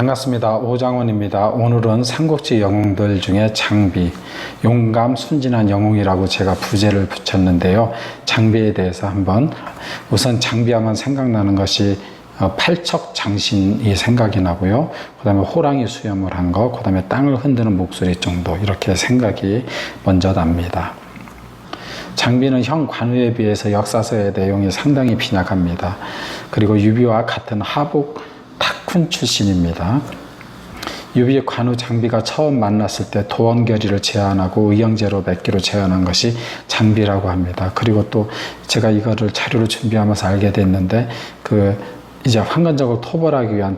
반갑습니다. 오장원입니다. 오늘은 삼국지 영웅들 중에 장비, 용감 순진한 영웅이라고 제가 부제를 붙였는데요. 장비에 대해서 한번, 우선 장비하면 생각나는 것이 팔척장신이 생각이 나고요. 그 다음에 호랑이 수염을 한 거, 그 다음에 땅을 흔드는 목소리 정도, 이렇게 생각이 먼저 납니다. 장비는 형 관우에 비해서 역사서의 내용이 상당히 빈약합니다. 그리고 유비와 같은 하복 탁훈 출신입니다. 유비 관우 장비가 처음 만났을 때 도원결의를 제안하고 의형제로 맺기로 제안한 것이 장비라고 합니다. 그리고 또 제가 이거를 자료로 준비하면서 알게 됐는데 이제 황건적을 토벌하기 위한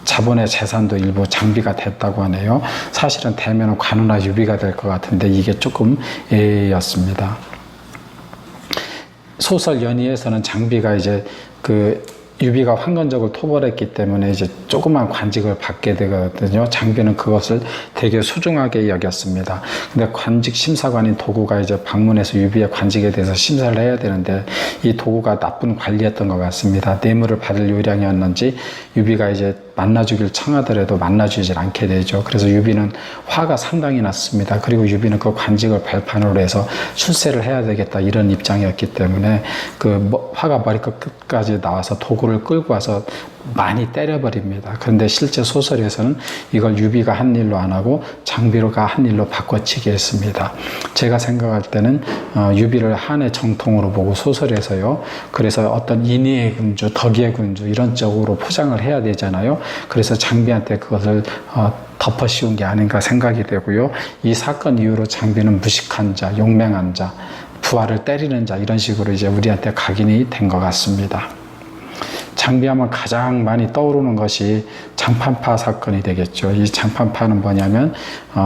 자본의 재산도 일부 장비가 됐다고 하네요. 사실은 대면은 관우나 유비가 될 것 같은데 이게 조금 예였습니다. 소설 연의에서는 장비가 이제 유비가 황건적을 토벌했기 때문에 이제 조그만 관직을 받게 되거든요. 장비는 그것을 되게 소중하게 여겼습니다. 근데 관직 심사관인 도구가 이제 방문해서 유비의 관직에 대해서 심사를 해야 되는데 이 도구가 나쁜 관리였던 것 같습니다. 뇌물을 받을 요량이었는지 유비가 이제 만나주길 청하더라도 만나주질 않게 되죠. 그래서 유비는 화가 상당히 났습니다. 그리고 유비는 그 관직을 발판으로 해서 출세를 해야 되겠다 이런 입장이었기 때문에 화가 머리끝까지 나와서 도구를 끌고 와서 많이 때려버립니다. 그런데 실제 소설에서는 이걸 유비가 한 일로 안 하고 장비로가 한 일로 바꿔치기 했습니다. 제가 생각할 때는 유비를 한의 정통으로 보고 소설에서요. 그래서 어떤 인의의 군주, 덕의 군주 이런 쪽으로 포장을 해야 되잖아요. 그래서 장비한테 그것을 덮어 씌운 게 아닌가 생각이 되고요. 이 사건 이후로 장비는 무식한 자, 용맹한 자, 부하를 때리는 자 이런 식으로 이제 우리한테 각인이 된 것 같습니다. 장비하면 가장 많이 떠오르는 것이 장판파 사건이 되겠죠. 이 장판파는 뭐냐면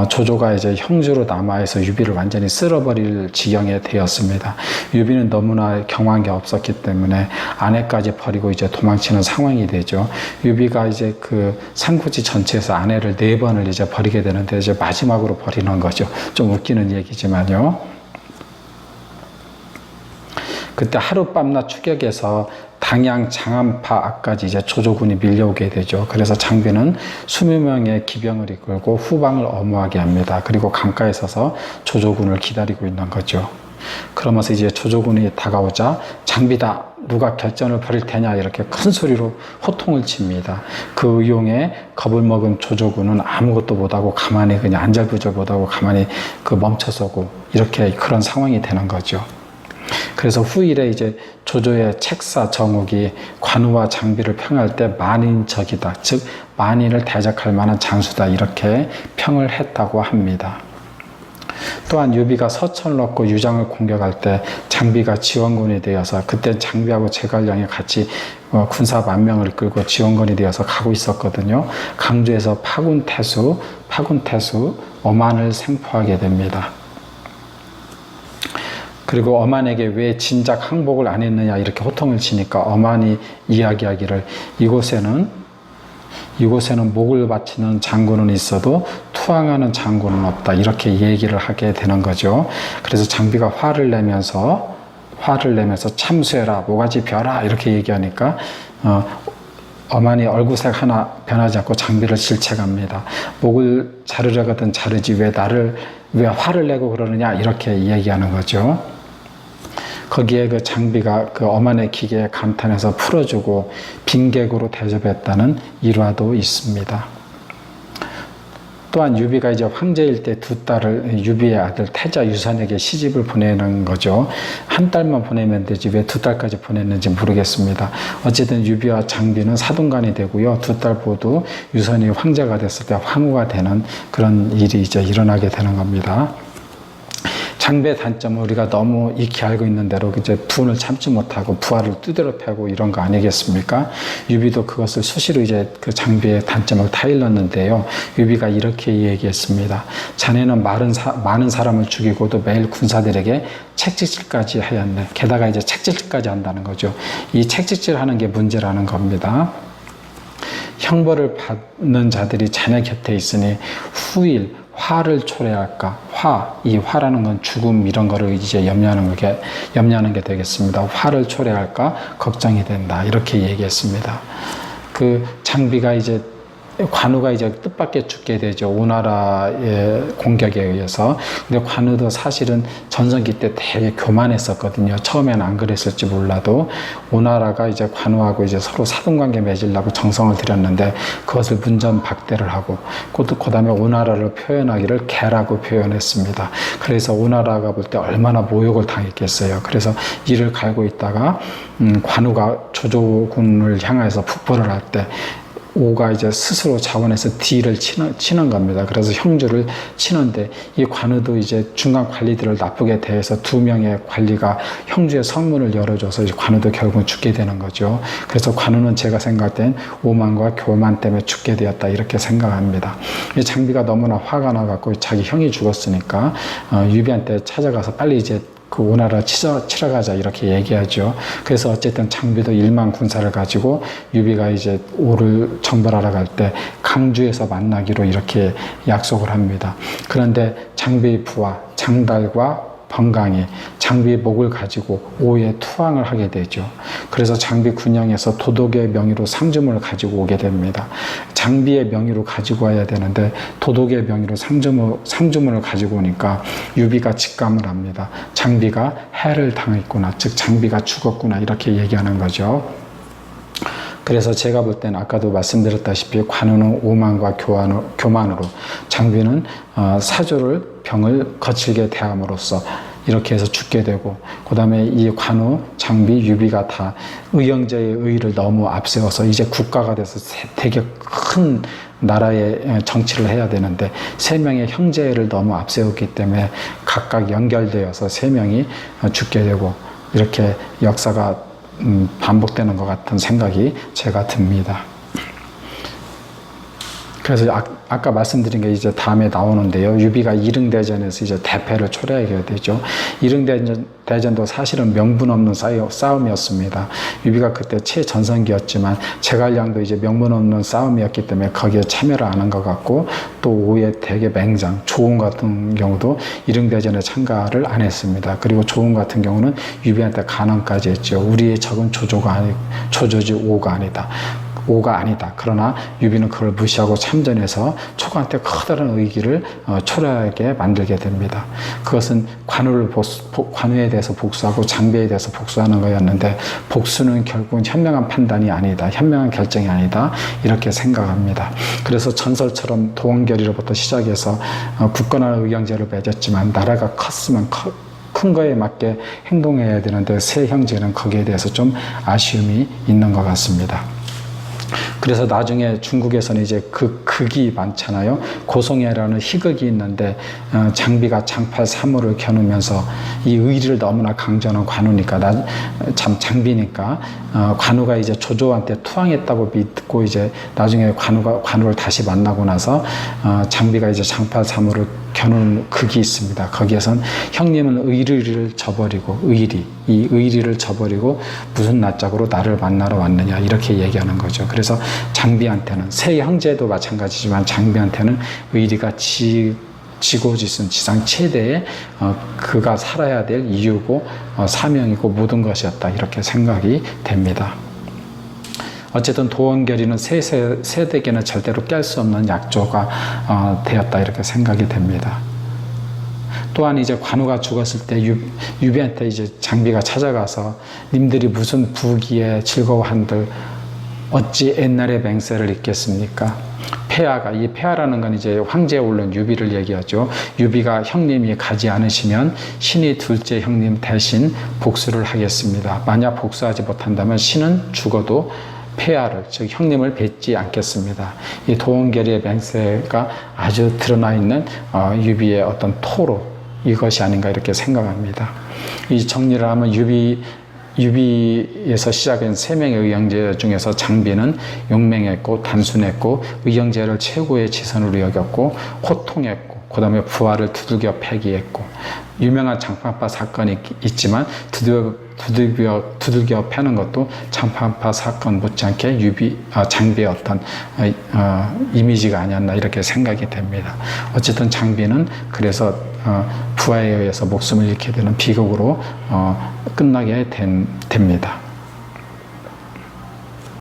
조조가 이제 형주로 남아해서 유비를 완전히 쓸어버릴 지경에 되었습니다. 유비는 너무나 경황이 없었기 때문에 아내까지 버리고 이제 도망치는 상황이 되죠. 유비가 이제 삼국지 전체에서 아내를 4번을 이제 버리게 되는데 이제 마지막으로 버리는 거죠. 좀 웃기는 얘기지만요. 그때 하룻밤낮 추격해서 당양 장안파 앞까지 이제 조조군이 밀려오게 되죠. 그래서 장비는 20명의 기병을 이끌고 후방을 엄호하게 합니다. 그리고 강가에 서서 조조군을 기다리고 있는 거죠. 그러면서 이제 조조군이 다가오자 장비다, 누가 결전을 벌일 테냐 이렇게 큰 소리로 호통을 칩니다. 그 의용에 겁을 먹은 조조군은 아무것도 못하고 가만히 그냥 안절부절 못하고 가만히 멈춰서고 이렇게 그런 상황이 되는 거죠. 그래서 후일에 이제 조조의 책사 정욱이 관우와 장비를 평할 때 만인적이다, 즉 만인을 대적할 만한 장수다 이렇게 평을 했다고 합니다. 또한 유비가 서천을 얻고 유장을 공격할 때 장비가 지원군이 되어서 그때 장비하고 제갈량이 같이 군사 10,000명을 이끌고 지원군이 되어서 가고 있었거든요. 강주에서 파군태수 어만을 생포하게 됩니다. 그리고 어만에게 왜 진작 항복을 안 했느냐 이렇게 호통을 치니까 어만이 이야기하기를 이곳에는 목을 바치는 장군은 있어도 투항하는 장군은 없다 이렇게 얘기를 하게 되는 거죠. 그래서 장비가 화를 내면서 참수해라, 모가지 벼라 이렇게 얘기하니까 어만이 얼굴색 하나 변하지 않고 장비를 질책합니다. 목을 자르려거든 자르지 왜 화를 내고 그러느냐 이렇게 얘기하는 거죠. 거기에 장비가 어만의 기계에 감탄해서 풀어주고 빈객으로 대접했다는 일화도 있습니다. 또한 유비가 이제 황제일 때 두 딸을 유비의 아들 태자 유산에게 시집을 보내는 거죠. 한 딸만 보내면 되지 왜 2딸까지 보냈는지 모르겠습니다. 어쨌든 유비와 장비는 사돈간이 되고요. 2딸 모두 유산이 황제가 됐을 때 황후가 되는 그런 일이 이제 일어나게 되는 겁니다. 장비의 단점은 우리가 너무 익히 알고 있는 대로 이제 분을 참지 못하고 부하를 두드려 패고 이런 거 아니겠습니까? 유비도 그것을 수시로 이제 장비의 단점을 타일렀는데요. 유비가 이렇게 얘기했습니다. 자네는 많은 사람을 죽이고도 매일 군사들에게 책찍질까지 하였네. 게다가 이제 책찍질까지 한다는 거죠. 이 책찍질 하는 게 문제라는 겁니다. 형벌을 받는 자들이 자네 곁에 있으니 후일 화를 초래할까? 이 화라는 건 죽음 이런 거를 이제 염려하는 게 되겠습니다. 화를 초래할까? 걱정이 된다. 이렇게 얘기했습니다. 장비가 이제 관우가 이제 뜻밖의 죽게 되죠. 오나라의 공격에 의해서. 근데 관우도 사실은 전성기 때 되게 교만했었거든요. 처음엔 안 그랬을지 몰라도 오나라가 이제 관우하고 이제 서로 사돈관계 맺으려고 정성을 들였는데 그것을 문전박대를 하고 그다음에 오나라를 표현하기를 개라고 표현했습니다. 그래서 오나라가 볼 때 얼마나 모욕을 당했겠어요. 그래서 이를 갈고 있다가 관우가 조조군을 향해서 북벌을 할 때 오가 이제 스스로 자원해서 D를 치는 겁니다. 그래서 형주를 치는데 이 관우도 이제 중간 관리들을 나쁘게 대해서 두 명의 관리가 형주의 성문을 열어줘서 이제 관우도 결국은 죽게 되는 거죠. 그래서 관우는 제가 생각할 땐 오만과 교만 때문에 죽게 되었다 이렇게 생각합니다. 이 장비가 너무나 화가 나갖고 자기 형이 죽었으니까 유비한테 찾아가서 빨리 이제 그 오나라 치러 가자 이렇게 얘기하죠. 그래서 어쨌든 장비도 1만 군사를 가지고 유비가 이제 오를 정벌하러 갈 때 강주에서 만나기로 이렇게 약속을 합니다. 그런데 장비의 부하 장달과 번강이 장비의 목을 가지고 오에 투항을 하게 되죠. 그래서 장비 군영에서 도독의 명의로 상주문을 가지고 오게 됩니다. 장비의 명의로 가지고 와야 되는데 도독의 명의로 상주문을 가지고 오니까 유비가 직감을 합니다. 장비가 해를 당했구나, 즉 장비가 죽었구나 이렇게 얘기하는 거죠. 그래서 제가 볼 때는 아까도 말씀드렸다시피 관우는 오만과 교만으로 장비는 사조를 병을 거칠게 대함으로써 이렇게 해서 죽게 되고 그 다음에 이 관우, 장비, 유비가 다 의형제의 의의를 너무 앞세워서 이제 국가가 돼서 되게 큰 나라의 정치를 해야 되는데 세 명의 형제를 너무 앞세웠기 때문에 각각 연결되어서 세 명이 죽게 되고 이렇게 역사가 반복되는 것 같은 생각이 제가 듭니다. 그래서 아까 말씀드린 게 이제 다음에 나오는데요. 유비가 이릉대전에서 이제 대패를 초래하게 되죠. 이릉대전도 사실은 명분 없는 싸움이었습니다. 유비가 그때 최전성기였지만 제갈량도 이제 명분 없는 싸움이었기 때문에 거기에 참여를 안 한 것 같고 또 오의 대개 맹장 조훈 같은 경우도 이릉대전에 참가를 안 했습니다. 그리고 조훈 같은 경우는 유비한테 간언까지 했죠. 우리의 적은 조조지 오가 아니다. 오가 아니다. 그러나 유비는 그걸 무시하고 참전해서 초관한테 커다란 의기를 초래하게 만들게 됩니다. 그것은 관우에 대해서 복수하고 장비에 대해서 복수하는 거였는데 복수는 결국은 현명한 판단이 아니다. 현명한 결정이 아니다. 이렇게 생각합니다. 그래서 전설처럼 도원결의로부터 시작해서 굳건한 의형제를 맺었지만 나라가 컸으면 큰 거에 맞게 행동해야 되는데 세 형제는 거기에 대해서 좀 아쉬움이 있는 것 같습니다. 그래서 나중에 중국에서는 이제 그 극이 많잖아요. 고송해라는 희극이 있는데 장비가 장팔 사무를 겨누면서 이 의리를 너무나 강조하는 관우니까 장비니까 관우가 이제 조조한테 투항했다고 믿고 이제 나중에 관우를 다시 만나고 나서 장비가 이제 장팔 사무를 겨누는 극이 있습니다. 거기에선 형님은 의리를 저버리고 이 의리를 저버리고 무슨 낯짝으로 나를 만나러 왔느냐 이렇게 얘기하는 거죠. 그래서 장비한테는 세 형제도 마찬가지지만 장비한테는 의리가 지고지순 지상 최대의 그가 살아야 될 이유고 사명이고 모든 것이었다 이렇게 생각이 됩니다. 어쨌든 도원결의는 세대에게는 절대로 깰 수 없는 약조가 되었다 이렇게 생각이 됩니다. 또한 이제 관우가 죽었을 때 유비한테 이제 장비가 찾아가서 님들이 무슨 부귀에 즐거워한들 어찌 옛날의 맹세를 잊겠습니까? 이 폐하라는 건 이제 황제에 오른 유비를 얘기하죠. 유비가 형님이 가지 않으시면 신이 둘째 형님 대신 복수를 하겠습니다. 만약 복수하지 못한다면 신은 죽어도 폐하를 즉 형님을 뵙지 않겠습니다. 이 도원결의의 맹세가 아주 드러나 있는 유비의 어떤 토로 이것이 아닌가 이렇게 생각합니다. 이 정리를 하면 유비에서 시작한 세 명의 의형제 중에서 장비는 용맹했고 단순했고 의형제를 최고의 지선으로 여겼고 호통했고 그 다음에 부하를 두들겨 패기했고 유명한 장판파 사건이 있지만 두들겨 패는 것도 장판파 사건 못지않게 장비의 어떤 이미지가 아니었나 이렇게 생각이 됩니다. 어쨌든 장비는 그래서 부하에 의해서 목숨을 잃게 되는 비극으로 끝나게 됩니다.